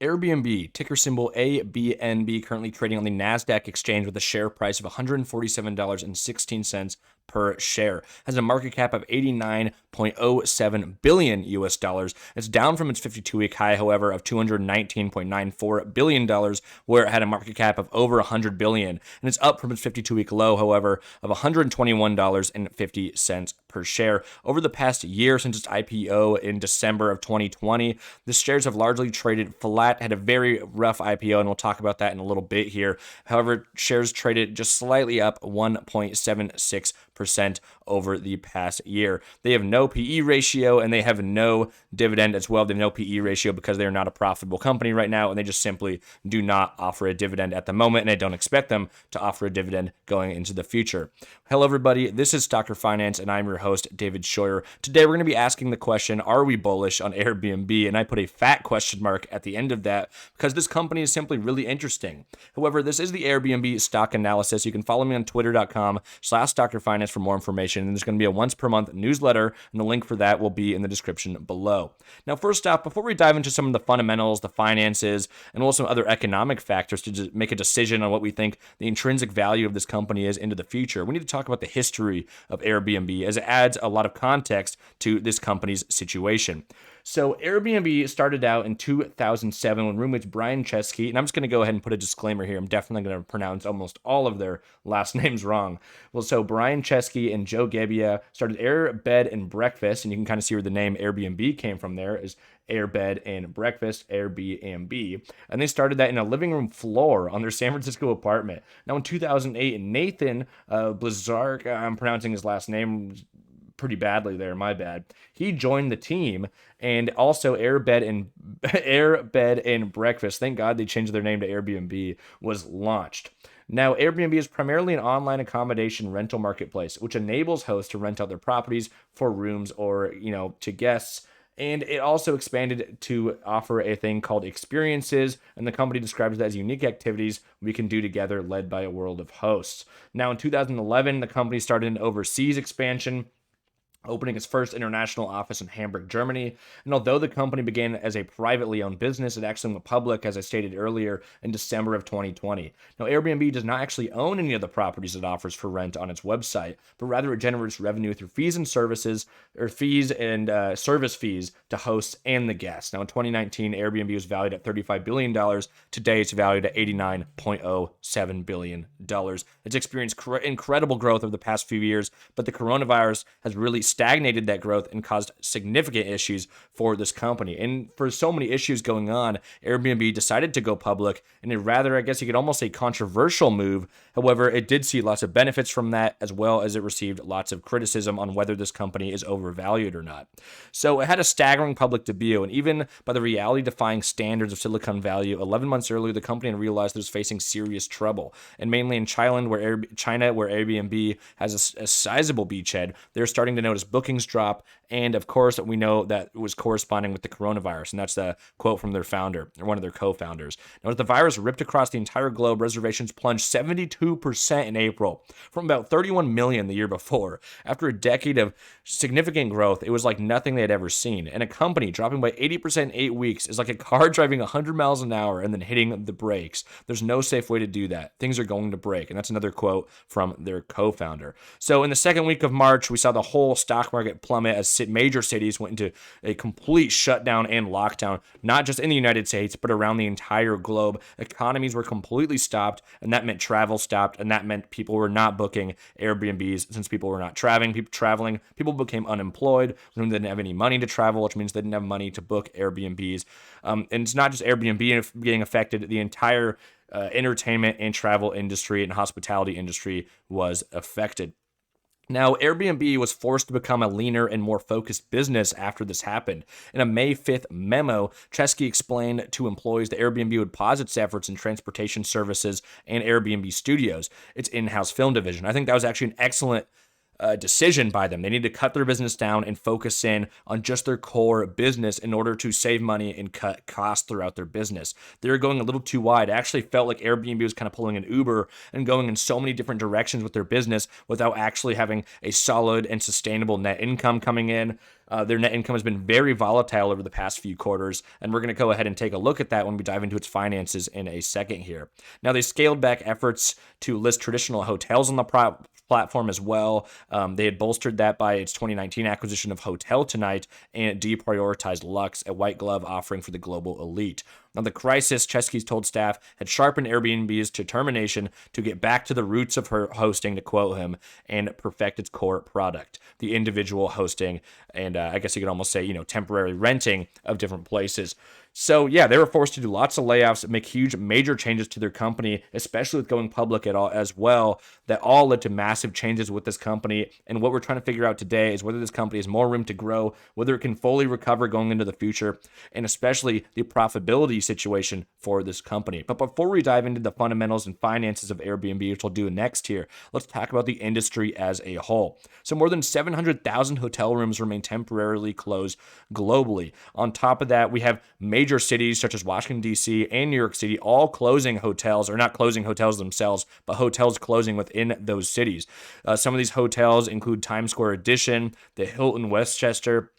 Airbnb, ticker symbol ABNB, currently trading on the NASDAQ exchange with a share price of $147.16 per share. Has a market cap of 89.07 billion US dollars. It's down from its 52-week high, however, of $219.94 billion, where it had a market cap of over 100 billion, and it's up from its 52-week low, however, of $121.50 per share. Over the past year since its IPO in December of 2020, the shares have largely traded flat, had a very rough IPO, and we'll talk about that in a little bit here. However, shares traded just slightly up 1.76% over the past year. They have no PE ratio and they have no dividend as well. They have no PE ratio because they are not a profitable company right now, and they just simply do not offer a dividend at the moment, and I don't expect them to offer a dividend going into the future. Hello, everybody. This is StockerFinance, and I'm your host, David Scheuer. Today, we're going to be asking the question, are we bullish on Airbnb? And I put a fat question mark at the end of that because this company is simply really interesting. However, this is the Airbnb stock analysis. You can follow me on twitter.com/StockerFinance for more information. And there's going to be a once per month newsletter, and the link for that will be in the description below. Now, first off, before we dive into some of the fundamentals, the finances, and also other economic factors to make a decision on what we think the intrinsic value of this company is into the future, we need to talk about the history of Airbnb, as it adds a lot of context to this company's situation. So Airbnb started out in 2007 when roommates Brian Chesky, and I'm just going to go ahead and put a disclaimer here. I'm definitely going to pronounce almost all of their last names wrong. Well, so Brian Chesky and Joe Gebbia started Air, Bed, and Breakfast, and you can kind of see where the name Airbnb came from there, is Air, Bed, and Breakfast, Airbnb. And they started that in a living room floor on their San Francisco apartment. Now, in 2008, Nathan Blazark, I'm pronouncing his last name pretty badly there, my bad. He joined the team, and also Air, Bed, and Breakfast, thank God they changed their name to Airbnb, was launched. Now, Airbnb is primarily an online accommodation rental marketplace, which enables hosts to rent out their properties for rooms or, to guests. And it also expanded to offer a thing called experiences, and the company describes that as unique activities we can do together led by a world of hosts. Now, in 2011, the company started an overseas expansion, opening its first international office in Hamburg, Germany. And although the company began as a privately owned business, it actually went public, as I stated earlier, in December of 2020. Now, Airbnb does not actually own any of the properties it offers for rent on its website, but rather it generates revenue through fees and services, or fees and service fees to hosts and the guests. Now, in 2019, Airbnb was valued at $35 billion. Today, it's valued at $89.07 billion. It's experienced incredible growth over the past few years, but the coronavirus has really stagnated that growth and caused significant issues for this company. And for so many issues going on, Airbnb decided to go public in a rather, I guess you could almost say, controversial move. However, it did see lots of benefits from that, as well as it received lots of criticism on whether this company is overvalued or not. So it had a staggering public debut, and even by the reality-defying standards of Silicon Valley, 11 months earlier, the company realized it was facing serious trouble. And mainly in China, where Airbnb has a sizable beachhead, they're starting to notice bookings drop, and of course we know that it was corresponding with the coronavirus, and that's the quote from their founder, or one of their co-founders. Now, as the virus ripped across the entire globe, reservations plunged 72% in April, from about 31 million the year before. After a decade of significant growth, it was like nothing they had ever seen, and a company dropping by 80% in 8 weeks is like a car driving 100 miles an hour and then hitting the brakes. There's no safe way to do that. Things are going to break, and that's another quote from their co-founder. So in the second week of March, we saw the whole stock market plummet as major cities went into a complete shutdown and lockdown, not just in the United States, but around the entire globe. Economies were completely stopped, and that meant travel stopped, and that meant people were not booking Airbnbs since people were not traveling. People became unemployed, which means they didn't have any money to travel, which means they didn't have money to book Airbnbs. And it's not just Airbnb being affected, the entire entertainment and travel industry and hospitality industry was affected. Now, Airbnb was forced to become a leaner and more focused business after this happened. In a May 5th memo, Chesky explained to employees that Airbnb would pause its efforts in transportation services and Airbnb Studios, its in-house film division. I think that was actually an excellent decision by them. They need to cut their business down and focus in on just their core business in order to save money and cut costs throughout their business. They're going a little too wide. It actually felt like Airbnb was kind of pulling an Uber and going in so many different directions with their business without actually having a solid and sustainable net income coming in. Their net income has been very volatile over the past few quarters, and we're going to go ahead and take a look at that when we dive into its finances in a second here. Now, they scaled back efforts to list traditional hotels on the platform as well. They had bolstered that by its 2019 acquisition of Hotel Tonight, and it deprioritized Lux, a white glove offering for the global elite. Now, the crisis, Chesky's told staff, had sharpened Airbnb's determination to get back to the roots of her hosting, to quote him, and perfect its core product, the individual hosting, and I guess you could almost say, temporary renting of different places. So, yeah, they were forced to do lots of layoffs, make huge, major changes to their company, especially with going public at all as well. That all led to massive changes with this company. And what we're trying to figure out today is whether this company has more room to grow, whether it can fully recover going into the future, and especially the profitability situation for this company. But before we dive into the fundamentals and finances of Airbnb, which we'll do next here, let's talk about the industry as a whole. So more than 700,000 hotel rooms remain temporarily closed globally. On top of that, we have major cities such as Washington, D.C. and New York City all closing hotels, or not closing hotels themselves, but hotels closing within those cities. Some of these hotels include Times Square Edition, the Hilton Westchester,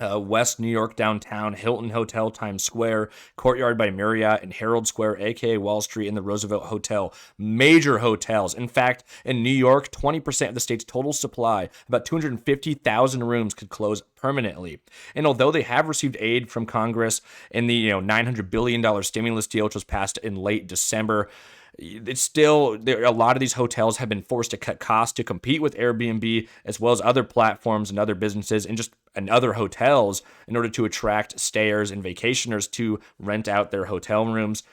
West New York downtown, Hilton Hotel Times Square, Courtyard by Marriott, and Herald Square, aka Wall Street, and the Roosevelt Hotel. Major hotels. In fact, in New York, 20% of the state's total supply, about 250,000 rooms, could close permanently. And although they have received aid from Congress in the $900 billion stimulus deal, which was passed in late December, it's still a lot of these hotels have been forced to cut costs to compete with Airbnb, as well as other platforms and other businesses and other hotels, in order to attract stayers and vacationers to rent out their hotel rooms.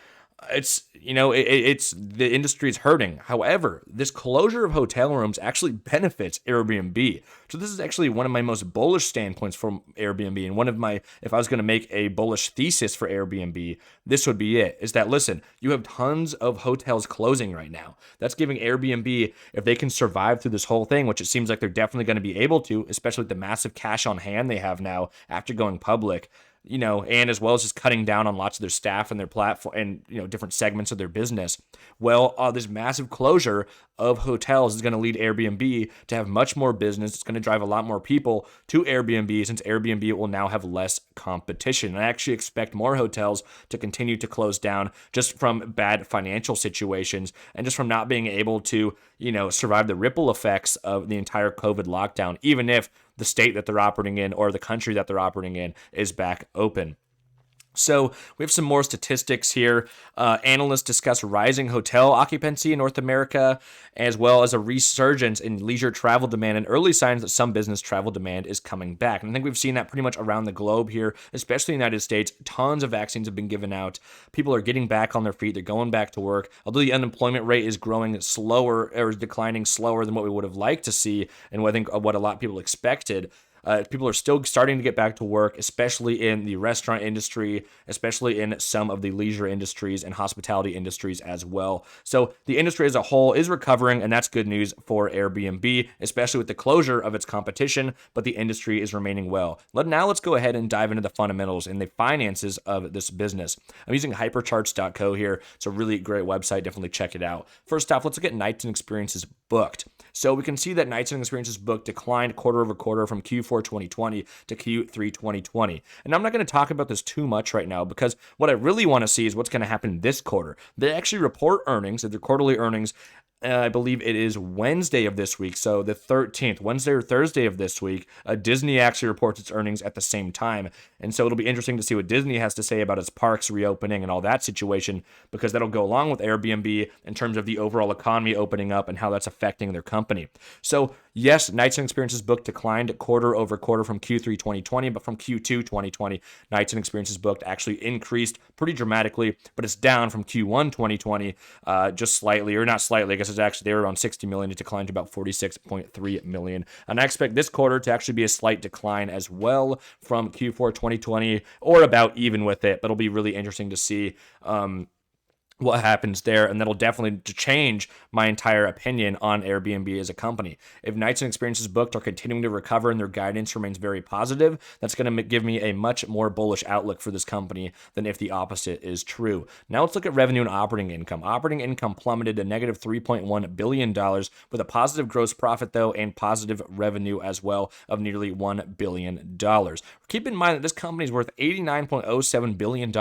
It's the industry is hurting. However, this closure of hotel rooms actually benefits Airbnb. So this is actually one of my most bullish standpoints from Airbnb, and if I was going to make a bullish thesis for Airbnb, this would be it. Is that, listen, you have tons of hotels closing right now. That's giving Airbnb, if they can survive through this whole thing, which it seems like they're definitely going to be able to, especially with the massive cash on hand they have now after going public, and as well as just cutting down on lots of their staff and their platform and, different segments of their business. Well, this massive closure of hotels is going to lead Airbnb to have much more business. It's going to drive a lot more people to Airbnb, since Airbnb will now have less competition. And I actually expect more hotels to continue to close down just from bad financial situations and just from not being able to, survive the ripple effects of the entire COVID lockdown, even if the state that they're operating in or the country that they're operating in is back open. So we have some more statistics here. Analysts discuss rising hotel occupancy in North America, as well as a resurgence in leisure travel demand and early signs that some business travel demand is coming back. And I think we've seen that pretty much around the globe here, especially in the United States. Tons of vaccines have been given out. People are getting back on their feet. They're going back to work. Although the unemployment rate is growing slower, or is declining slower than what we would have liked to see, and what I think what a lot of people expected. People are still starting to get back to work, especially in the restaurant industry, especially in some of the leisure industries and hospitality industries as well. So the industry as a whole is recovering, and that's good news for Airbnb, especially with the closure of its competition, but the industry is remaining well. Now let's go ahead and dive into the fundamentals and the finances of this business. I'm using hypercharts.co here. It's a really great website. Definitely check it out. First off, let's look at nights and experiences booked. So we can see that nights and experiences booked declined quarter over quarter from Q4 2020 to Q3 2020. And I'm not going to talk about this too much right now, because what I really want to see is what's going to happen this quarter. They actually report earnings, their quarterly earnings. I believe it is Wednesday of this week, so the 13th, Wednesday or Thursday of this week. Disney actually reports its earnings at the same time, and so it'll be interesting to see what Disney has to say about its parks reopening and all that situation, because that'll go along with Airbnb in terms of the overall economy opening up and how that's affecting their company. So yes, nights and experiences booked declined quarter over quarter from Q3 2020, but from Q2 2020, nights and experiences booked actually increased pretty dramatically, but it's down from Q1 2020 just slightly, or not slightly, I guess they were around 60 million. It declined to about 46.3 million. And I expect this quarter to actually be a slight decline as well from Q4 2020, or about even with it, but it'll be really interesting to see what happens there, and that'll definitely change my entire opinion on Airbnb as a company. If nights and experiences booked are continuing to recover and their guidance remains very positive, that's going to give me a much more bullish outlook for this company than if the opposite is true. Now let's look at revenue and operating income. Operating income plummeted to negative $3.1 billion with a positive gross profit, though, and positive revenue as well of nearly $1 billion. Keep in mind that this company is worth $89.07 billion,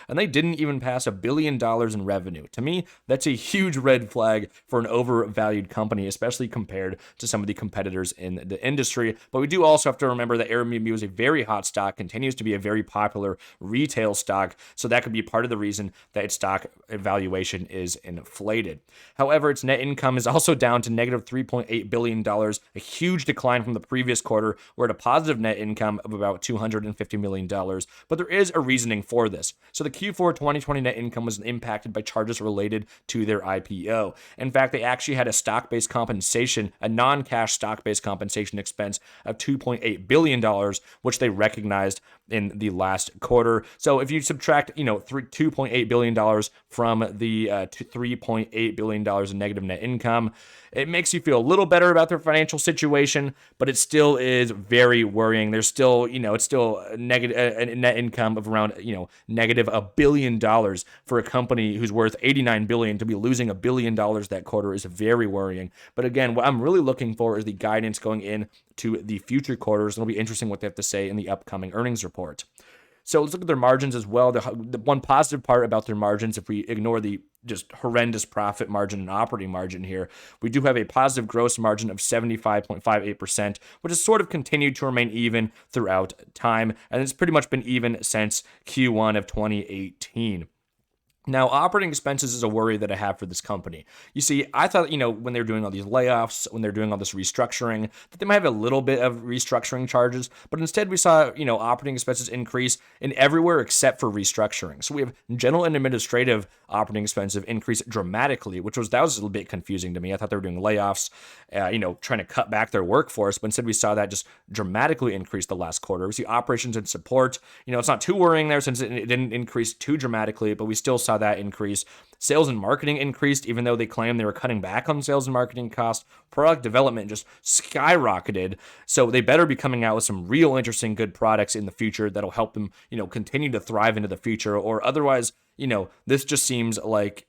and they didn't even pass $1 billion in revenue. To me, that's a huge red flag for an overvalued company, especially compared to some of the competitors in the industry. But we do also have to remember that Airbnb was a very hot stock, continues to be a very popular retail stock, so that could be part of the reason that its stock valuation is inflated. However, its net income is also down to negative $3.8 billion, a huge decline from the previous quarter, where it had a positive net income of about $250 million. But there is a reasoning for this. So the Q4 2020 net income was impacted by charges related to their IPO. In fact, they actually had a stock-based compensation, a non-cash stock-based compensation expense of $2.8 billion, which they recognized in the last quarter. So if you subtract, $2.8 billion from the $3.8 billion in negative net income, it makes you feel a little better about their financial situation, but it still is very worrying. There's still, it's still a net income of around, negative $1 billion for a company who's worth $89 billion. To be losing $1 billion that quarter is very worrying. But again, what I'm really looking for is the guidance going in to the future quarters. It'll be interesting what they have to say in the upcoming earnings report. So let's look at their margins as well. The one positive part about their margins, if we ignore the just horrendous profit margin and operating margin here, we do have a positive gross margin of 75.58%, which has sort of continued to remain even throughout time. And it's pretty much been even since Q1 of 2018. Now, operating expenses is a worry that I have for this company. You see, I thought, when they're doing all these layoffs, when they're doing all this restructuring, that they might have a little bit of restructuring charges, but instead we saw, operating expenses increase in everywhere except for restructuring. So we have general and administrative operating expenses increase dramatically, that was a little bit confusing to me. I thought they were doing layoffs, trying to cut back their workforce, but instead we saw that just dramatically increase the last quarter. We see operations and support, it's not too worrying there since it didn't increase too dramatically, but we still saw that increase. Sales and marketing increased, even though they claimed they were cutting back on sales and marketing costs. Product development just skyrocketed. So they better be coming out with some real interesting, good products in the future that'll help them, continue to thrive into the future. Or otherwise, this just seems like,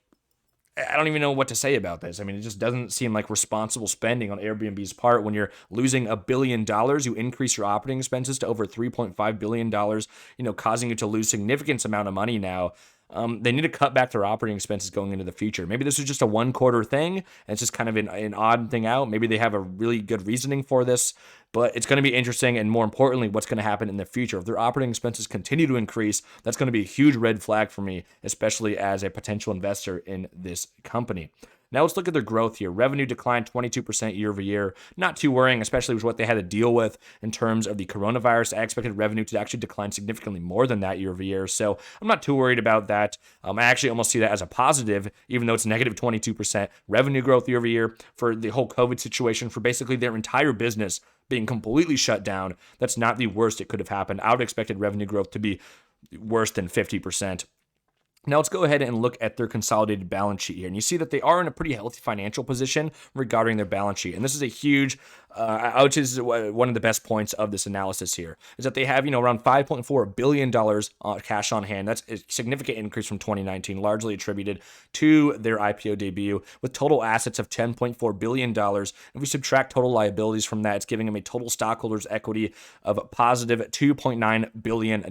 I don't even know what to say about this. I mean, it just doesn't seem like responsible spending on Airbnb's part. When you're losing $1 billion, you increase your operating expenses to over $3.5 billion, causing you to lose significant amount of money now. They need to cut back their operating expenses going into the future. Maybe this is just a one-quarter thing, and it's just kind of an odd thing out. Maybe they have a really good reasoning for this, but it's going to be interesting, and more importantly, what's going to happen in the future. If their operating expenses continue to increase, that's going to be a huge red flag for me, especially as a potential investor in this company. Now let's look at their growth here. Revenue declined 22% year over year. Not too worrying, especially with what they had to deal with in terms of the coronavirus. I expected revenue to actually decline significantly more than that year over year. So I'm not too worried about that. I actually almost see that as a positive, even though it's negative 22% revenue growth year over year for the whole COVID situation, for basically their entire business being completely shut down. That's not the worst it could have happened. I would have expected revenue growth to be worse than 50%. Now let's go ahead and look at their consolidated balance sheet here. And you see that they are in a pretty healthy financial position regarding their balance sheet. And this is a huge, which is one of the best points of this analysis here, is that they have, around $5.4 billion cash on hand. That's a significant increase from 2019, largely attributed to their IPO debut, with total assets of $10.4 billion. If we subtract total liabilities from that, it's giving them a total stockholders' equity of positive $2.9 billion,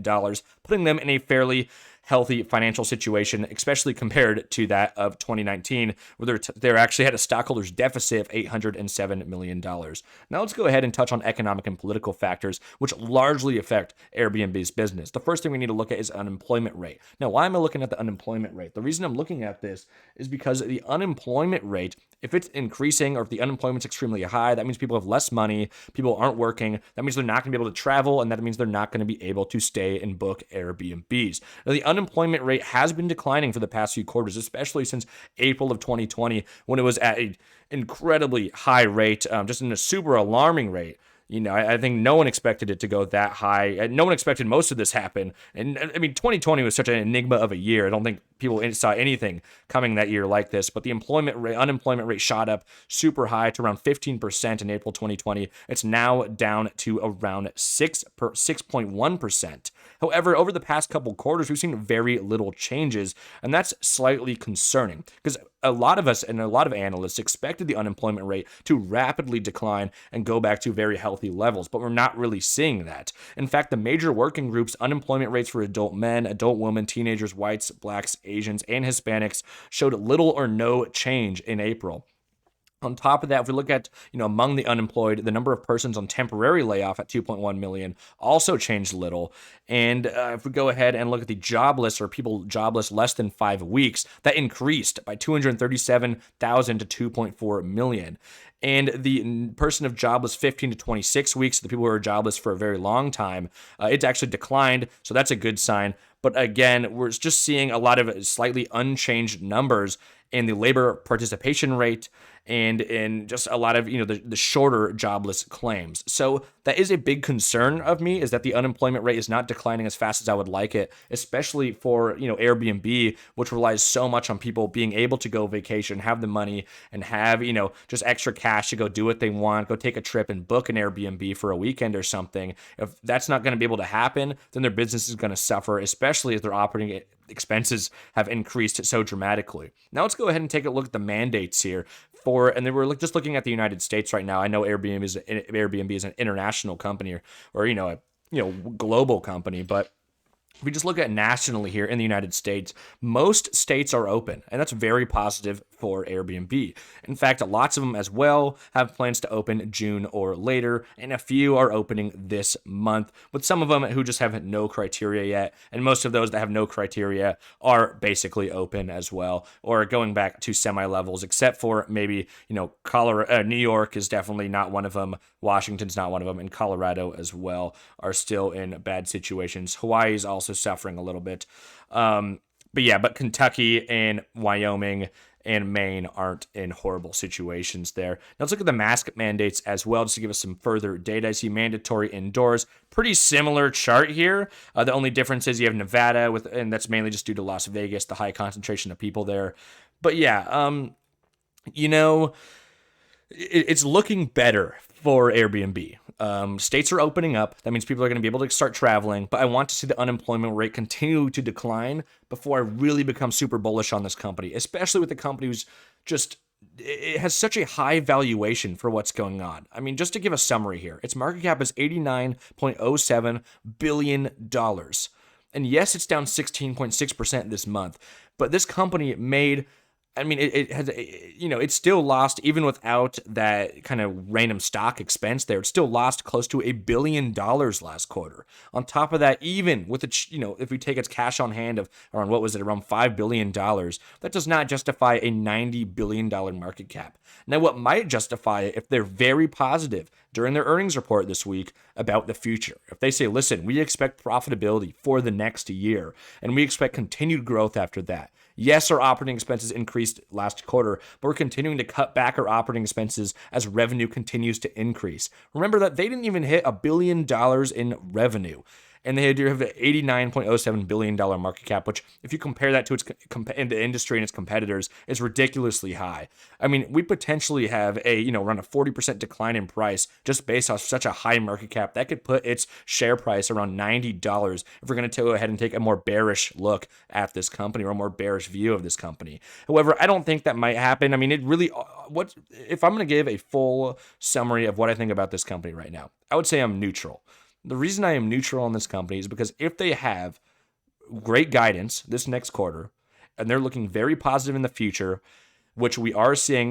putting them in a fairly healthy financial situation, especially compared to that of 2019, where they actually had a stockholders deficit of $807 million. Now let's go ahead and touch on economic and political factors, which largely affect Airbnb's business. The first thing we need to look at is unemployment rate. Now, why am I looking at the unemployment rate? The reason I'm looking at this is because the unemployment rate, if it's increasing or if the unemployment's extremely high, that means people have less money, people aren't working, that means they're not going to be able to travel, and that means they're not going to be able to stay and book Airbnbs. Now, the unemployment rate has been declining for the past few quarters, especially since April of 2020, when it was at an incredibly high rate, just in a super alarming rate. I think no one expected it to go that high. No one expected most of this happen. And I mean, 2020 was such an enigma of a year. I don't think people saw anything coming that year like this. But the unemployment rate shot up super high to around 15% in April 2020. It's now down to around 6.1%. However, over the past couple quarters, we've seen very little changes, and that's slightly concerning because a lot of us and a lot of analysts expected the unemployment rate to rapidly decline and go back to very healthy levels, but we're not really seeing that. In fact, the major working groups' unemployment rates for adult men, adult women, teenagers, whites, blacks, Asians, and Hispanics showed little or no change in April. On top of that, if we look at, among the unemployed, the number of persons on temporary layoff at 2.1 million also changed little. And if we go ahead and look at the jobless or people jobless less than 5 weeks, that increased by 237,000 to 2.4 million. And the person of jobless 15 to 26 weeks, the people who are jobless for a very long time, it's actually declined. So that's a good sign. But again, we're just seeing a lot of slightly unchanged numbers in the labor participation rate and in just a lot of, the shorter jobless claims. So that is a big concern of me, is that the unemployment rate is not declining as fast as I would like it, especially for, Airbnb, which relies so much on people being able to go vacation, have the money, and have, just extra cash to go do what they want, go take a trip and book an Airbnb for a weekend or something. If that's not going to be able to happen, then their business is going to suffer, especially if their operating expenses have increased so dramatically. Now let's go ahead and take a look at the mandates here. And then we're just looking at the United States right now. I know Airbnb is an international company or a global company, but if we just look at nationally here in the United States, most states are open, and that's very positive for Airbnb. In fact, lots of them as well have plans to open June or later, and a few are opening this month, with some of them who just have no criteria yet, and most of those that have no criteria are basically open as well, or going back to semi-levels, except for maybe, Colorado, New York is definitely not one of them, Washington's not one of them, and Colorado as well are still in bad situations. Hawaii is also suffering a little bit. But Kentucky and Wyoming and Maine aren't in horrible situations there. Now let's look at the mask mandates as well, just to give us some further data. I see mandatory indoors. Pretty similar chart here. The only difference is you have Nevada, and that's mainly just due to Las Vegas, the high concentration of people there. But yeah, it's looking better for Airbnb. States are opening up. That means people are going to be able to start traveling, but I want to see the unemployment rate continue to decline before I really become super bullish on this company, especially with the company who's it has such a high valuation for what's going on. I mean, just to give a summary here, its market cap is $89.07 billion. And yes, it's down 16.6% this month, but this company made, it still lost, even without that kind of random stock expense there. It still lost close to $1 billion last quarter. On top of that, even with if we take its cash on hand of around $5 billion, that does not justify a $90 billion market cap. Now, what might justify it if they're very positive during their earnings report this week about the future. If they say, listen, we expect profitability for the next year, and we expect continued growth after that. Yes, our operating expenses increased last quarter, but we're continuing to cut back our operating expenses as revenue continues to increase. Remember that they didn't even hit $1 billion in revenue, and they have an $89.07 billion market cap, which, if you compare that to in the industry and its competitors, is ridiculously high. I mean, we potentially have around a 40% decline in price just based off such a high market cap. That could put its share price around $90 if we're going to go ahead and take a more bearish look at this company or a more bearish view of this company. However, I don't think that might happen. I mean, if I'm going to give a full summary of what I think about this company right now, I would say I'm neutral. The reason I am neutral on this company is because if they have great guidance this next quarter, and they're looking very positive in the future, which we are seeing,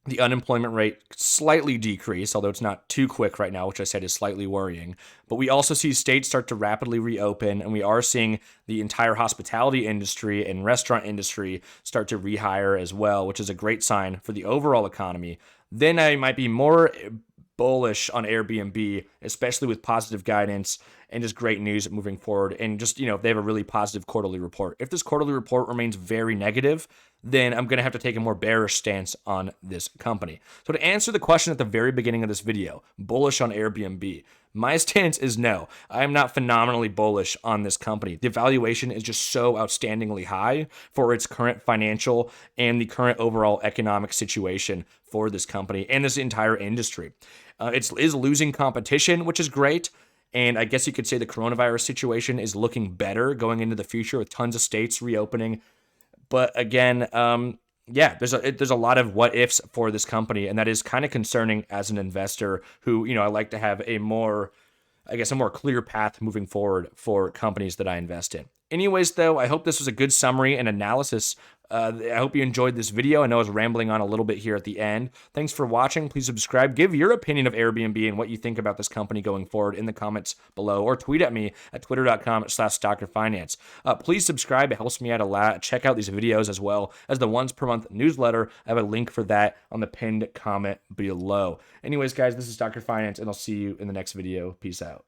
the unemployment rate slightly decrease, although it's not too quick right now, which I said is slightly worrying. But we also see states start to rapidly reopen, and we are seeing the entire hospitality industry and restaurant industry start to rehire as well, which is a great sign for the overall economy. Then I might be more bullish on Airbnb, especially with positive guidance and just great news moving forward. And just, they have a really positive quarterly report. If this quarterly report remains very negative, then I'm going to have to take a more bearish stance on this company. So to answer the question at the very beginning of this video, bullish on Airbnb, my stance is no. I am not phenomenally bullish on this company. The valuation is just so outstandingly high for its current financial and the current overall economic situation for this company and this entire industry. It is losing competition, which is great. And I guess you could say the coronavirus situation is looking better going into the future with tons of states reopening. But again, there's a lot of what ifs for this company, and that is kind of concerning as an investor who, I like to have a more clear path moving forward for companies that I invest in. Anyways, though, I hope this was a good summary and analysis. I hope you enjoyed this video. I know I was rambling on a little bit here at the end. Thanks for watching. Please subscribe. Give your opinion of Airbnb and what you think about this company going forward in the comments below, or tweet at me at twitter.com/StockerFinance. Please subscribe. It helps me out a lot. Check out these videos as well as the once per month newsletter. I have a link for that on the pinned comment below. Anyways, guys, this is StockerFinance, and I'll see you in the next video. Peace out.